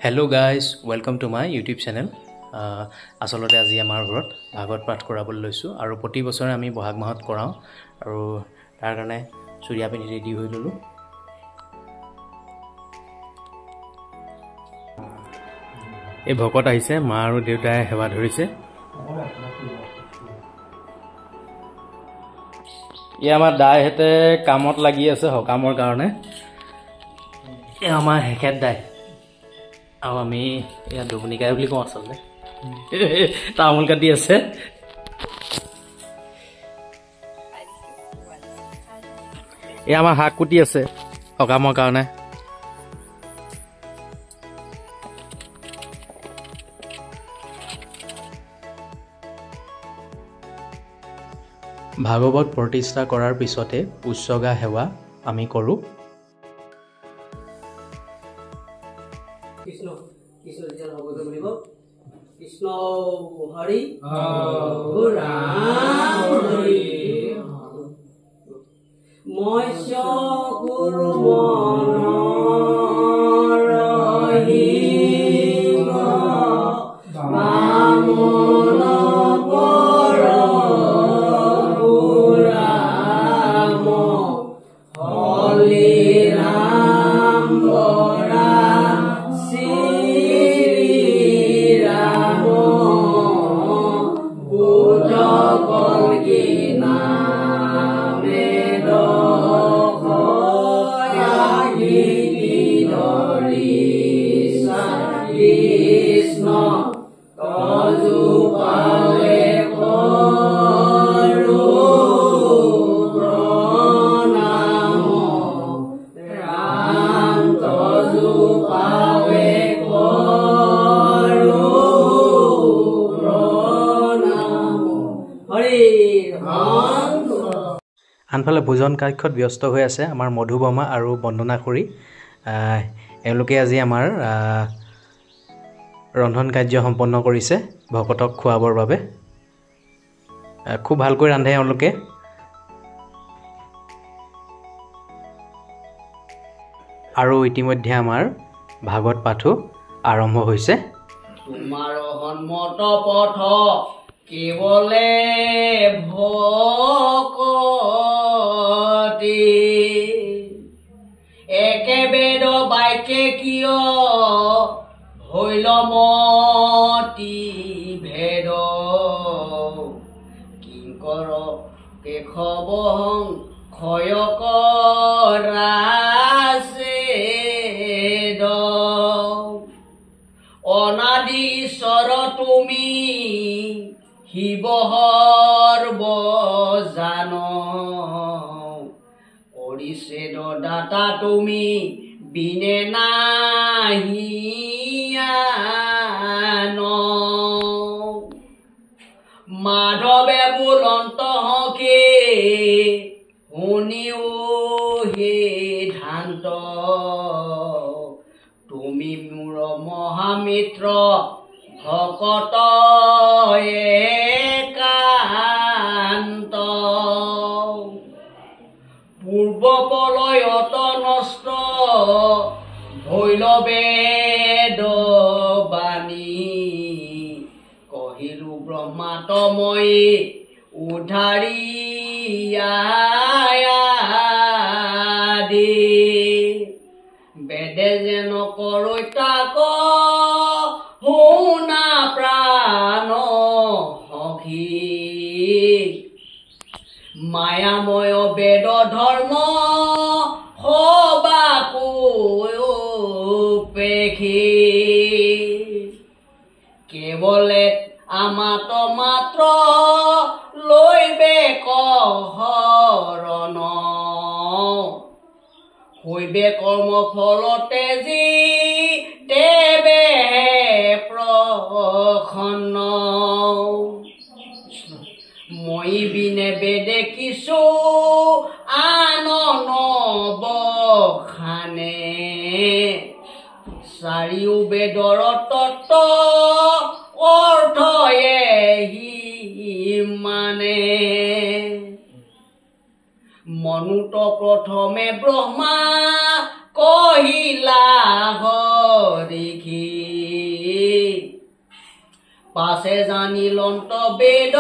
Hello guys, welcome to my YouTube channel. আচলতে আজি আমাৰ ঘৰত ভাগৱত পাঠ কৰাবলৈ লৈছো আৰু প্ৰতি বছৰে আমি বহাগ মাহত কৰাও আৰু তাৰ কাৰণে চুৰিয়া পিন্ধি ৰেডি হৈ ললো। এই ভকত আহিছে, মা আৰু দেউতাই সেৱা ধৰিছে। এই আমাৰ দাইহেতে কামত লাগি আছে সকামৰ কাৰণে। এই আমাৰ হেকেট দাই আৰু আমি এয়া দুবনিকাই বুলি কওঁ আচলতে। তামোল কাটি আছে। এই আমাৰ শাক কুটি আছে সকামৰ কাৰণে। ভাগৱত প্ৰতিষ্ঠা কৰাৰ পিছতে উৎসৰ্গা সেৱা আমি কৰোঁ। কৃষ্ণ কৃষ্ণ যেতিয়া ভগৱত বুলিব কৃষ্ণ হৰি ৰাম হৰি মই গুৰু আনফালে ভোজন কাক্ষত ব্যস্ত হৈ আছে আমাৰ মধু বৰ্মা আৰু বন্দনা খুৰী। এওঁলোকে আজি আমাৰ ৰন্ধন কাৰ্য সম্পন্ন কৰিছে ভকতক খুৱাবৰ বাবে। খুব ভালকৈ ৰান্ধে এওঁলোকে। আৰু ইতিমধ্যে আমাৰ ভাগৱত পাঠো আৰম্ভ হৈছে। তোমাৰ সন্মত পথ কেৱলে ভকতি একে বেদ বাক্যে কিয় হৈল মতি ভেদ কিংকৰ কেশৱ ক্ষয় কৰাছে অনাদি ঈশ্বৰ তুমি শিৱ সৰ্বজান পৰিছেদ দাতা তুমি বিনে নাহিয়ান মাধৱে বুলন্ত হকে শুনিও সিদ্ধান্ত তুমি মোৰ মহামিত্ৰ ভকত একান্ত পূৰ্ব প্ৰলয়ত নষ্ট হৈল বেদ বাণী কহিলো ব্ৰহ্মাতময়ী উদ্ধাৰিয়াদি বেদে যেন কৰৈতাক শুনা প্ৰাণ সখী মায়াময় বেদ ধৰ্ম সবাকো পেখি কেৱলে আমাত মাত্ৰ লৈবে কহৰণ হৈবে কৰ্ম ফলতে যি দেৱে প্ৰসন্ন মই বিনে বেদে কিছু আন নবখানে চাৰিও বেদৰ তত্ত্ব অৰ্থ এহি মানে মনুত প্ৰথমে ব্ৰহ্মা কহিলা হৰিখি পাছে জানিলন্ত বেদ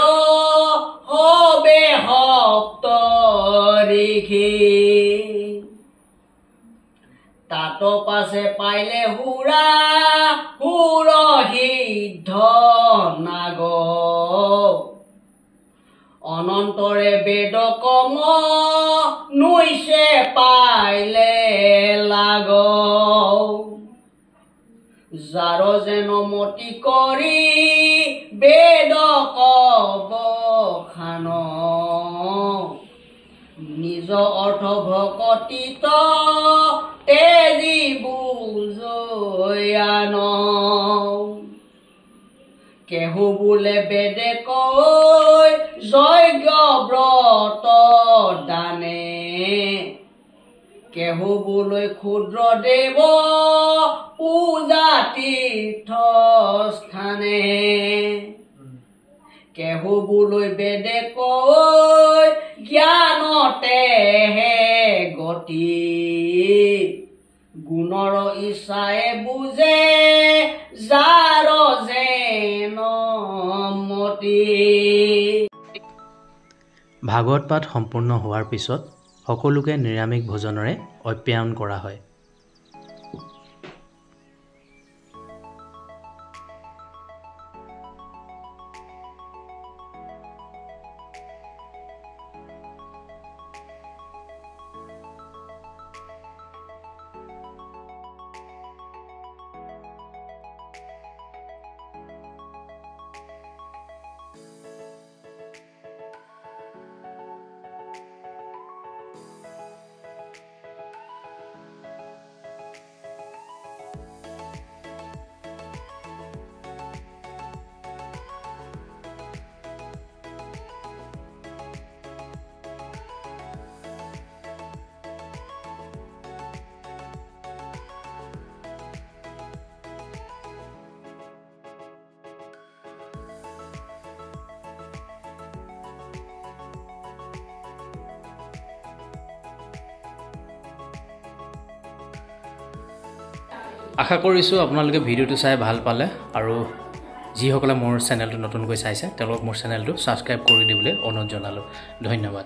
হবে সপ্ত ঋষি তাত পাছে পাইলে হুৰা হুৰ সিদ্ধ নাগ অনন্তৰে বেদ কম নুইছে পাইলে লাগ যাৰ যেন মতি কৰি বেদ কব খান নিজ অৰ্থ ভকতিত তেজি বুজয়ান কেহু বোলে বেদে কৈ যজ্ঞ ব্ৰত দানে কেহু বোলৈ ক্ষুদ্ৰ দেৱ পূজা তীৰ্থ স্থানে কেহু বোলৈ বেদে কৈ জ্ঞানতে হে গতি গুণৰ ইচ্ছায়ে বুজে যাৰ যেন মতি। ভাগৱত পাঠ সম্পূৰ্ণ হোৱাৰ পিছত সকলোকে নিৰামিষ ভোজনেৰে আপ্যায়ন কৰা হয়। আশা কৰিছোঁ আপোনালোকে ভিডিঅ'টো চাই ভাল পালে আৰু যিসকলে মোৰ চেনেলটো নতুনকৈ চাইছে তেওঁলোকক মোৰ চেনেলটো ছাবস্ক্ৰাইব কৰি দিবলৈ অনুৰোধ জনালোঁ। ধন্যবাদ।